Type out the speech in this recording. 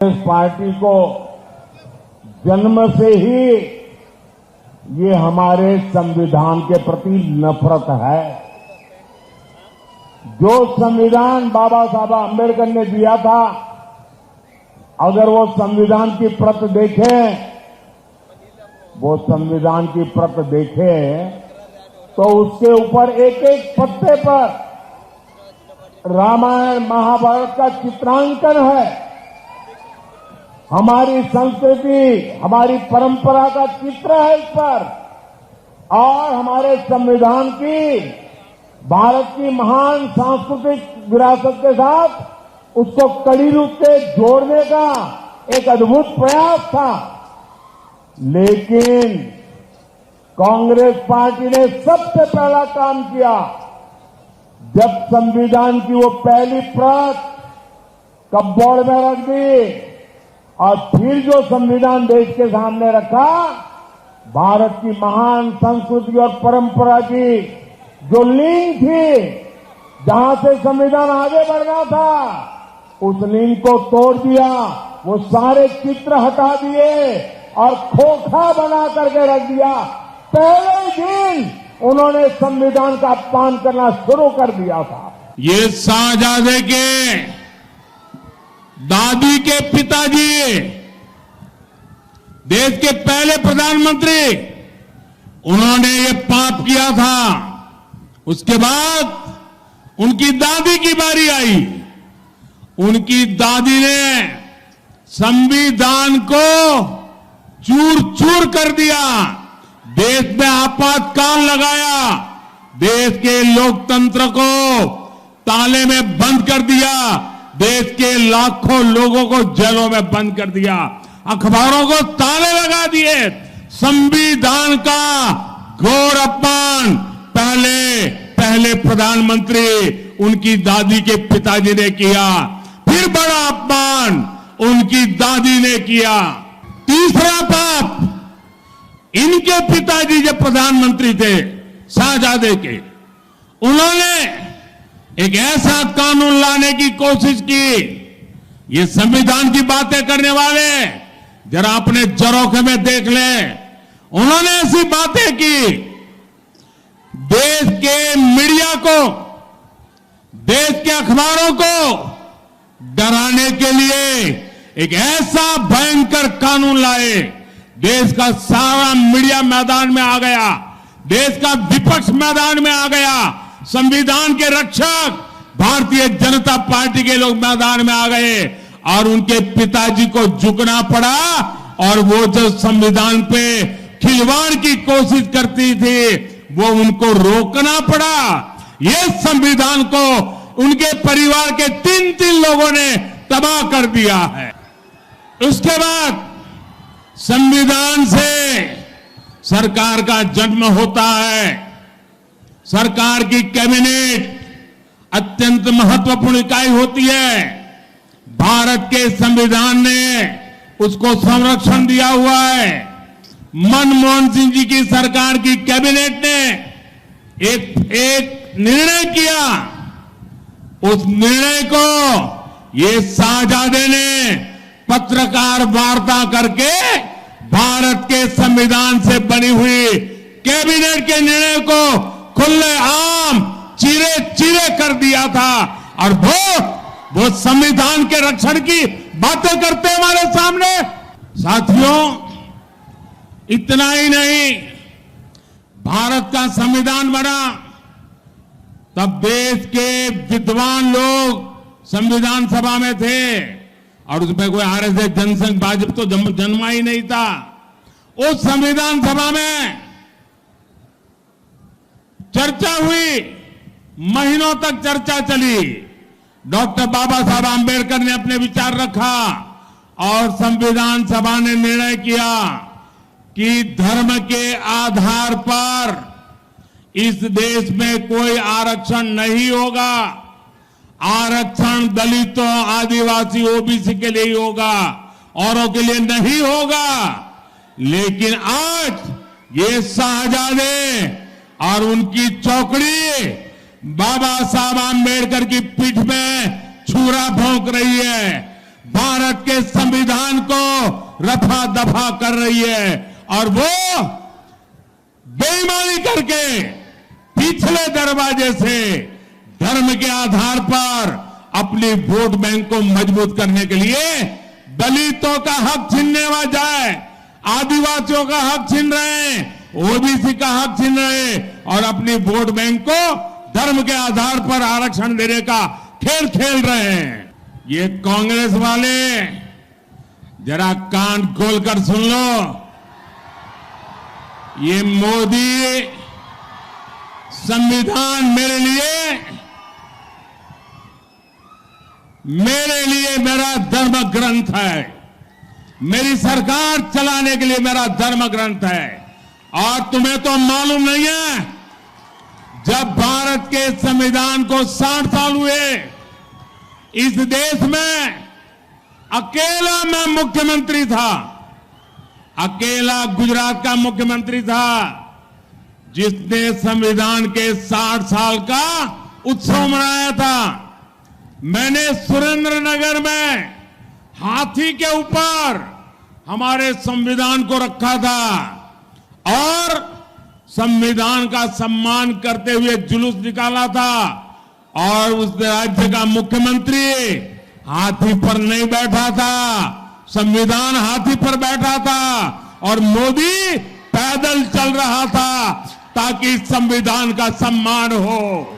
इस पार्टी को जन्म से ही ये हमारे संविधान के प्रति नफरत है। जो संविधान बाबा साहब अम्बेडकर ने दिया था, अगर वो संविधान की प्रत देखें, तो उसके ऊपर एक एक पत्ते पर रामायण महाभारत का चित्रांकन है। हमारी संस्कृति, हमारी परंपरा का चित्र है इस पर, और हमारे संविधान की, भारत की महान सांस्कृतिक विरासत के साथ उसको कड़ी रूप से जोड़ने का एक अद्भुत प्रयास था। लेकिन कांग्रेस पार्टी ने सबसे पहला काम किया, जब संविधान की वो पहली प्रत कपबोर्ड में रख दी और फिर जो संविधान देश के सामने रखा, भारत की महान संस्कृति और परंपरा की जो लिंक थी, जहां से संविधान आगे बढ़ना था, उस लिंक को तोड़ दिया। वो सारे चित्र हटा दिए और खोखा बना करके रख दिया। पहले दिन उन्होंने संविधान का अपमान करना शुरू कर दिया था। ये शाहजादे के दादी के पिताजी, देश के पहले प्रधानमंत्री, उन्होंने ये पाप किया था। उसके बाद उनकी दादी की बारी आई। उनकी दादी ने संविधान को चूर चूर कर दिया, देश में आपातकाल लगाया, देश के लोकतंत्र को ताले में बंद कर दिया, देश के लाखों लोगों को जेलों में बंद कर दिया, अखबारों को ताले लगा दिए। संविधान का घोर अपमान पहले प्रधानमंत्री उनकी दादी के पिताजी ने किया, फिर बड़ा अपमान उनकी दादी ने किया। तीसरा पाप, इनके पिताजी जब प्रधानमंत्री थे शाहजादे के, उन्होंने एक ऐसा कानून लाने की कोशिश की। ये संविधान की बातें करने वाले जरा अपने झरोखे में देख लें। उन्होंने ऐसी बातें की, देश के मीडिया को, देश के अखबारों को डराने के लिए एक ऐसा भयंकर कानून लाए। देश का सारा मीडिया मैदान में आ गया, देश का विपक्ष मैदान में आ गया, संविधान के रक्षक भारतीय जनता पार्टी के लोग मैदान में आ गए और उनके पिताजी को झुकना पड़ा। और वो जो संविधान पे खिलवाड़ की कोशिश करती थी, वो उनको रोकना पड़ा। ये संविधान को उनके परिवार के 3 लोगों ने तबाह कर दिया है। उसके बाद संविधान से सरकार का जन्म होता है। सरकार की कैबिनेट अत्यंत महत्वपूर्ण इकाई होती है। भारत के संविधान ने उसको संरक्षण दिया हुआ है। मनमोहन सिंह जी की सरकार की कैबिनेट ने एक निर्णय किया। उस निर्णय को ये शाहजादे ने पत्रकार वार्ता करके भारत के संविधान से बनी हुई कैबिनेट के निर्णय को खुले आम चीरे चीरे कर दिया था। और वो संविधान के रक्षण की बातें करते हैं हमारे सामने। साथियों, इतना ही नहीं, भारत का संविधान बना तब देश के विद्वान लोग संविधान सभा में थे और उसमें कोई आरएसएस जनसंघ भाजपा तो जन्मा ही नहीं था। उस संविधान सभा में चर्चा हुई, महीनों तक चर्चा चली। डॉक्टर बाबा साहब आंबेडकर ने अपने विचार रखा और संविधान सभा ने निर्णय किया कि धर्म के आधार पर इस देश में कोई आरक्षण नहीं होगा। आरक्षण दलितों, आदिवासी, ओबीसी के लिए ही होगा, औरों के लिए नहीं होगा। लेकिन आज ये शाहजादे और उनकी चौकड़ी बाबा साहब आंबेडकर की पीठ में छुरा भोंक रही है। भारत के संविधान को रफा दफा कर रही है और वो बेईमानी करके पिछले दरवाजे से धर्म के आधार पर अपनी वोट बैंक को मजबूत करने के लिए दलितों का हक छीनने जाए, आदिवासियों का हक छीन रहे हैं, ओबीसी का हक छीन रहे हैं और अपनी वोट बैंक को धर्म के आधार पर आरक्षण देने का खेल खेल रहे हैं। ये कांग्रेस वाले जरा कान खोलकर सुन लो, ये मोदी संविधान मेरे लिए मेरा धर्म ग्रंथ है, मेरी सरकार चलाने के लिए मेरा धर्म ग्रंथ है। और तुम्हें तो मालूम नहीं है, जब भारत के संविधान को 60 साल हुए, इस देश में अकेला मैं मुख्यमंत्री था, अकेला गुजरात का मुख्यमंत्री था जिसने संविधान के 60 साल का उत्सव मनाया था। मैंने सुरेंद्रनगर में हाथी के ऊपर हमारे संविधान को रखा था और संविधान का सम्मान करते हुए जुलूस निकाला था और उस राज्य का मुख्यमंत्री हाथी पर नहीं बैठा था, संविधान हाथी पर बैठा था और मोदी पैदल चल रहा था ताकि संविधान का सम्मान हो।